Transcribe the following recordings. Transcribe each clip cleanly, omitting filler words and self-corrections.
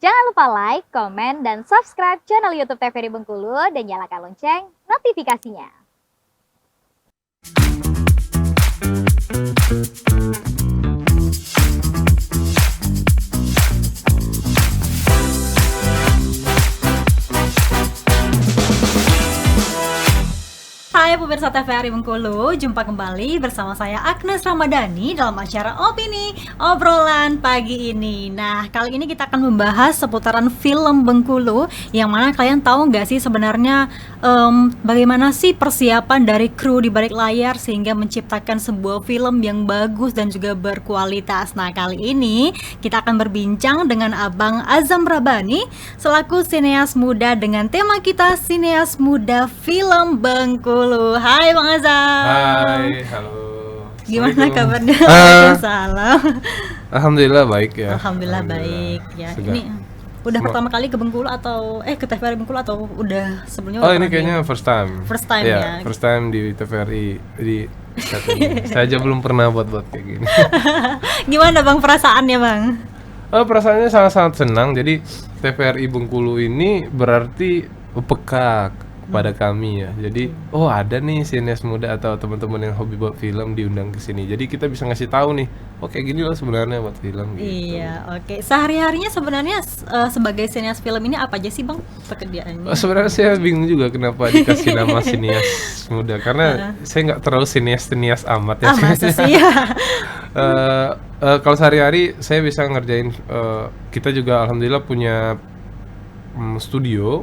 Jangan lupa like, komen, dan subscribe channel YouTube TVRI Bengkulu dan nyalakan lonceng notifikasinya. Hai pemirsa TVRI Bengkulu, jumpa kembali bersama saya Agnes Ramadhani dalam acara Opini Obrolan pagi ini. Nah, kali ini kita akan membahas seputaran film Bengkulu, yang mana kalian tahu nggak sih sebenarnya bagaimana sih persiapan dari kru di balik layar sehingga menciptakan sebuah film yang bagus dan juga berkualitas. Nah, kali ini kita akan berbincang dengan Abang Azam Rabani selaku sineas muda dengan tema kita sineas muda film Bengkulu. Hai Bang Azam. Hai, halo. Gimana kabarnya? Waalaikumsalam. Alhamdulillah baik ya. Alhamdulillah baik ya. Sudah. Ini udah pertama kali ke Bengkulu atau ke TVRI Bengkulu atau udah sebelumnya? Oh, udah ini pernah kayaknya first time. First time ya. First time di TVRI di saat ini. Saya aja belum pernah buat kayak gini. Gimana Bang perasaannya Bang? Perasaannya sangat-sangat senang. Jadi TVRI Bengkulu ini berarti peka kepada kami ya. Jadi ada nih sineas muda atau teman-teman yang hobi buat film diundang ke sini. Jadi kita bisa ngasih tahu nih, kayak gini loh sebenarnya buat film gitu. Iya, oke. Sehari-harinya sebenarnya sebagai sineas film ini apa aja sih Bang pekerjaannya? Sebenarnya saya bingung juga kenapa dikasih nama sineas muda, karena saya nggak terlalu sinias amat ya. Masa sih ya? Kalau sehari-hari saya bisa ngerjain, kita juga alhamdulillah punya studio.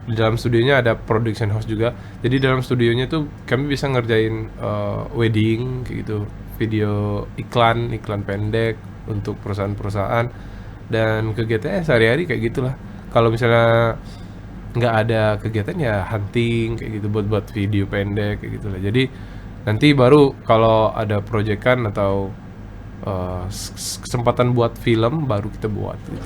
Di dalam studionya ada production house juga. Jadi dalam studionya tuh kami bisa ngerjain wedding kayak gitu, video iklan pendek untuk perusahaan-perusahaan, dan kegiatannya sehari-hari kayak gitulah. Kalau misalnya nggak ada kegiatan ya hunting kayak gitu, buat video pendek kayak gitulah. Jadi nanti baru kalau ada proyekan atau kesempatan buat film baru kita buat gitu.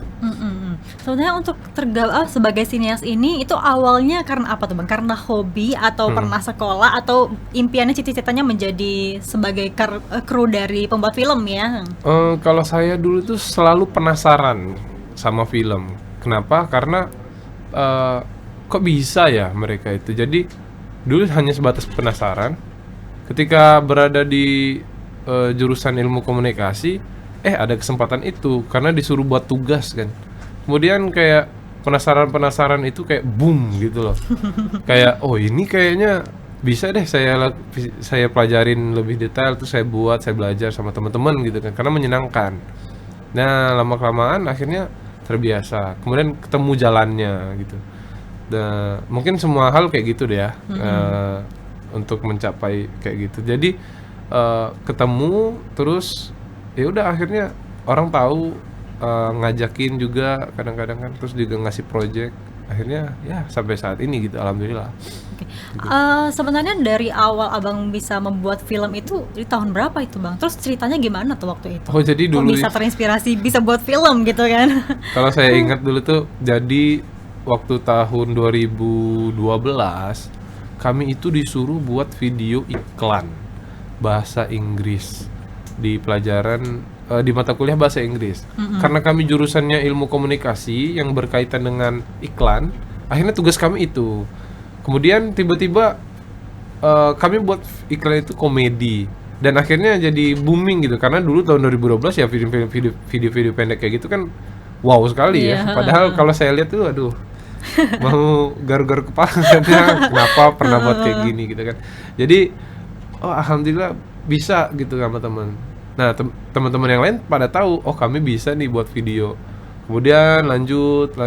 Sebenarnya untuk tergabung sebagai sineas ini itu awalnya karena apa tuh Bang? Karena hobi atau pernah sekolah atau impiannya cita-citanya menjadi sebagai kru dari pembuat film ya? Kalau saya dulu tuh selalu penasaran sama film. Kenapa? Karena kok bisa ya mereka itu. Jadi dulu hanya sebatas penasaran. Ketika berada di jurusan ilmu komunikasi, ada kesempatan itu karena disuruh buat tugas kan. Kemudian kayak penasaran itu kayak boom gitu loh. Kayak ini kayaknya bisa deh saya pelajarin lebih detail, terus saya belajar sama teman-teman gitu kan, karena menyenangkan. Nah, lama-kelamaan akhirnya terbiasa. Kemudian ketemu jalannya gitu. Dan mungkin semua hal kayak gitu deh ya. Untuk mencapai kayak gitu. Jadi ketemu terus ya udah akhirnya orang tahu, ngajakin juga kadang-kadang kan, terus juga ngasih project, akhirnya ya sampai saat ini gitu, alhamdulillah. Sebenarnya dari awal Abang bisa membuat film itu di tahun berapa itu Bang? Terus ceritanya gimana tuh waktu itu? Jadi kok dulu bisa terinspirasi bisa buat film gitu kan? Kalau saya ingat dulu tuh, jadi waktu tahun 2012 kami itu disuruh buat video iklan bahasa Inggris di pelajaran di mata kuliah bahasa Inggris. Karena kami jurusannya ilmu komunikasi yang berkaitan dengan iklan, akhirnya tugas kami itu. Kemudian tiba-tiba kami buat iklan itu komedi, dan akhirnya jadi booming gitu. Karena dulu tahun 2012 ya video pendek kayak gitu kan wow sekali ya. Padahal kalau saya lihat tuh aduh mau garuk-garuk kepala kenapa pernah buat kayak gini gitu kan. Jadi alhamdulillah bisa gitu sama teman. Nah, teman-teman yang lain pada tahu, kami bisa nih buat video. Kemudian lanjut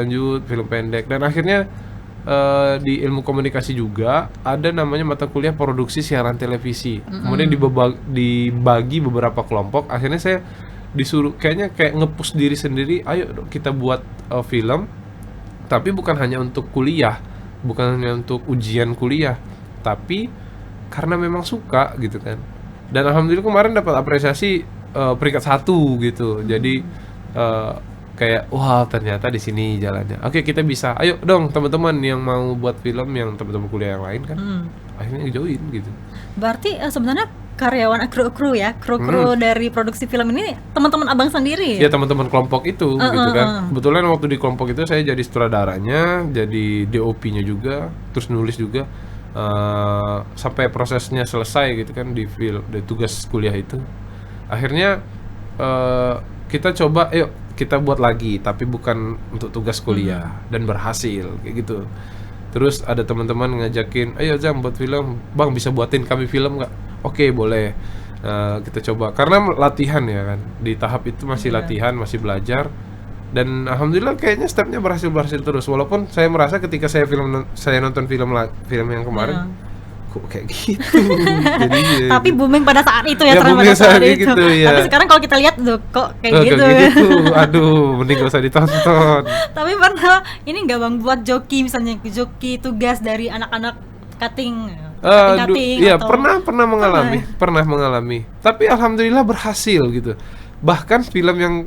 film pendek, dan akhirnya di ilmu komunikasi juga ada namanya mata kuliah produksi siaran televisi. Kemudian dibagi beberapa kelompok. Akhirnya saya disuruh kayak nge-push diri sendiri, ayo kita buat film. Tapi bukan hanya untuk kuliah, bukan hanya untuk ujian kuliah, tapi karena memang suka gitu kan. Dan alhamdulillah kemarin dapat apresiasi peringkat 1 gitu. Jadi kayak wah ternyata di sini jalannya. Oke, kita bisa. Ayo dong teman-teman yang mau buat film, yang teman-teman kuliah yang lain kan. Akhirnya join gitu. Berarti sebenarnya karyawan kru ya, kru dari produksi film ini teman-teman abang sendiri Ya teman-teman kelompok itu gitu kan. uh. Kebetulan waktu di kelompok itu saya jadi sutradaranya, jadi DOP-nya juga, terus nulis juga sampai prosesnya selesai gitu kan di tugas kuliah itu. Akhirnya kita coba, yuk kita buat lagi, tapi bukan untuk tugas kuliah dan berhasil kayak gitu. Terus ada teman-teman ngajakin, ayo Zam buat film, bang bisa buatin kami film nggak? Oke boleh. Kita coba karena latihan ya kan, di tahap itu masih latihan, masih belajar, dan alhamdulillah kayaknya stepnya berhasil terus. Walaupun saya merasa ketika saya nonton film yang kemarin, kok kayak gitu. Jadi, tapi booming pada saat itu ya, booming pada saat itu. gitu, ya. Tapi sekarang kalau kita lihat tuh kok kayak gitu. Aduh, mending gak usah ditonton. Tapi pernah ini nggak bang buat joki, misalnya joki tugas dari anak-anak cutting Iya atau... pernah mengalami. Tapi alhamdulillah berhasil gitu. Bahkan film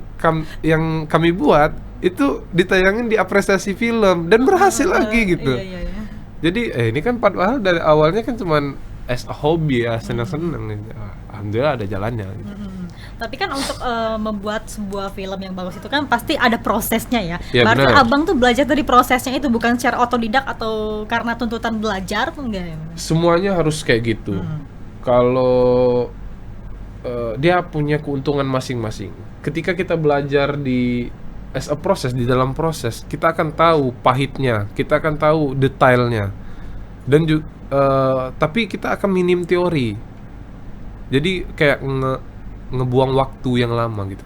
yang kami buat itu ditayangin di apresiasi film dan berhasil lagi gitu. Iya. Jadi ini kan padahal dari awalnya kan cuman as a hobby ya, senang-senang gitu. Alhamdulillah ada jalannya gitu. Tapi kan untuk membuat sebuah film yang bagus itu kan pasti ada prosesnya ya. Ya Berarti benar. abang tuh belajar dari prosesnya itu, bukan secara otodidak atau karena tuntutan belajar tuh enggak ya? Semuanya harus kayak gitu. Kalau dia punya keuntungan masing-masing. Ketika kita belajar as a proses, di dalam proses, kita akan tahu pahitnya, kita akan tahu detailnya, dan tapi kita akan minim teori. Jadi kayak ngebuang waktu yang lama gitu.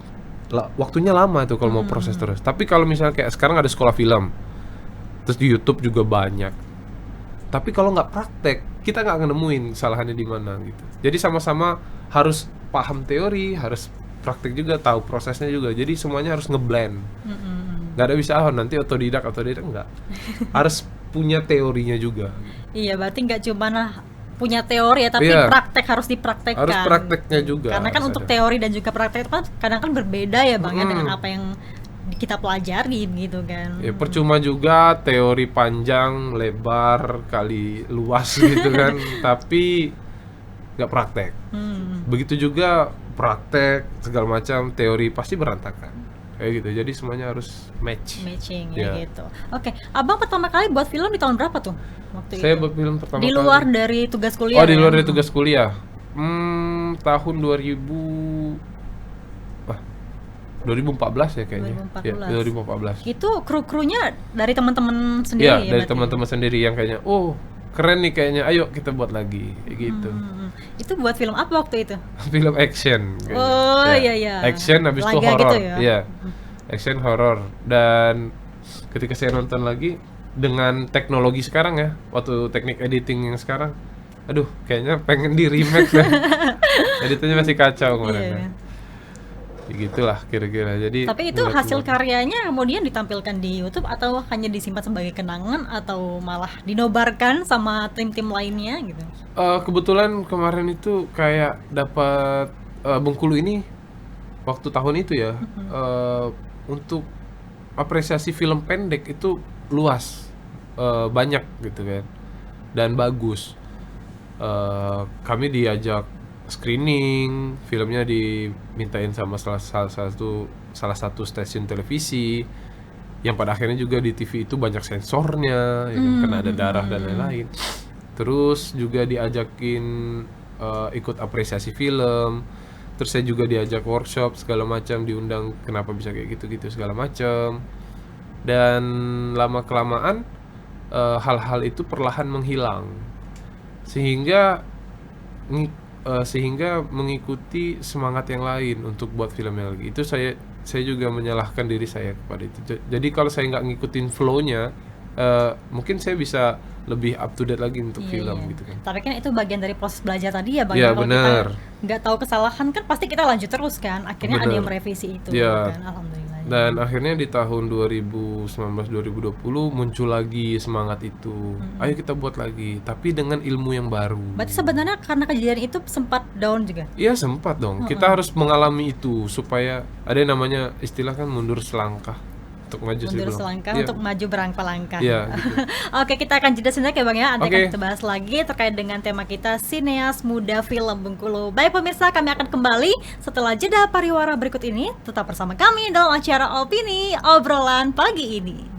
Waktunya lama tuh kalau mau proses terus. Tapi kalau misalnya kayak sekarang ada sekolah film, terus di YouTube juga banyak. Tapi kalau nggak praktek, kita nggak akan nemuin kesalahannya di mana gitu. Jadi sama-sama harus paham teori, harus praktek juga, tahu prosesnya juga. Jadi semuanya harus ngeblend. Nggak ada bisa nanti otodidak nggak. Harus punya teorinya juga. Iya, berarti nggak cuma punya teori ya, tapi praktek harus dipraktekkan. Harus prakteknya juga. Karena kan untuk teori dan juga praktek itu kan kadang kan berbeda ya bang ya, dengan apa yang kita pelajari gitu kan. Ya percuma juga teori panjang, lebar, kali luas gitu kan, tapi nggak praktek. Begitu juga praktek segala macam, teori pasti berantakan. Kayak gitu. Jadi semuanya harus matching ya. Gitu. Oke, abang pertama kali buat film di tahun berapa tuh? Waktu Saya itu? buat film pertama di kali. luar dari tugas kuliah. Di luar dari tugas kuliah. Tahun 2014 ya kayaknya. 2014. Ya, 2014. Itu kru-krunya dari teman-teman sendiri Ya, ya? dari berarti? teman-teman sendiri yang kayaknya, oh keren nih kayaknya, ayo kita buat lagi, kayak gitu. Itu buat film apa waktu itu? Film action. Kayaknya. Oh iya. Action habis itu Laga horor. gitu ya? Iya. Action horor. Dan ketika saya nonton lagi dengan teknologi sekarang ya, waktu teknik editing yang sekarang, aduh kayaknya pengen di remake deh. Editannya masih kacau kemarin. Iya. Ya. Gitulah kira-kira. Jadi Tapi itu hasil karyanya kemudian ditampilkan di YouTube atau hanya disimpan sebagai kenangan atau malah dinobarkan sama tim-tim lainnya gitu? Kebetulan kemarin itu kayak dapat Bengkulu ini waktu tahun itu ya, untuk apresiasi film pendek itu luas, banyak gitu kan, dan bagus. Kami diajak screening, filmnya dimintain sama salah satu stasiun televisi, yang pada akhirnya juga di TV itu banyak sensornya, ya kan, karena ada darah dan lain-lain. Terus juga diajakin ikut apresiasi film. Terus saya juga diajak workshop segala macam, diundang kenapa bisa kayak gitu-gitu segala macam. Dan lama kelamaan hal-hal itu perlahan menghilang, sehingga mengikuti semangat yang lain untuk buat filmnya lagi. Itu saya juga menyalahkan diri saya kepada itu. Jadi kalau saya nggak ngikutin flow-nya, mungkin saya bisa lebih up to date lagi untuk film gitu kan. Tapi kan itu bagian dari proses belajar tadi ya bang. Iya, Kalau benar. kita nggak tahu kesalahan kan pasti kita lanjut terus kan. Akhirnya ada yang merevisi itu kan. Alhamdulillah. Dan akhirnya di tahun 2019-2020 muncul lagi semangat itu. Ayo kita buat lagi, tapi dengan ilmu yang baru. Berarti sebenarnya karena kejadian itu sempat down juga? Iya sempat dong. Kita harus mengalami itu supaya ada yang namanya istilah kan mundur selangkah. untuk maju sih Mundur belum. selangkah Iya. untuk maju berlangkah-langkah. Iya, gitu. Oke, kita akan jeda sebentar ya Bang ya. Nanti Oke. akan kita bahas lagi terkait dengan tema kita sineas muda film Bengkulu. Baik pemirsa, kami akan kembali setelah jeda pariwara berikut ini. Tetap bersama kami dalam acara Opini Obrolan Pagi ini.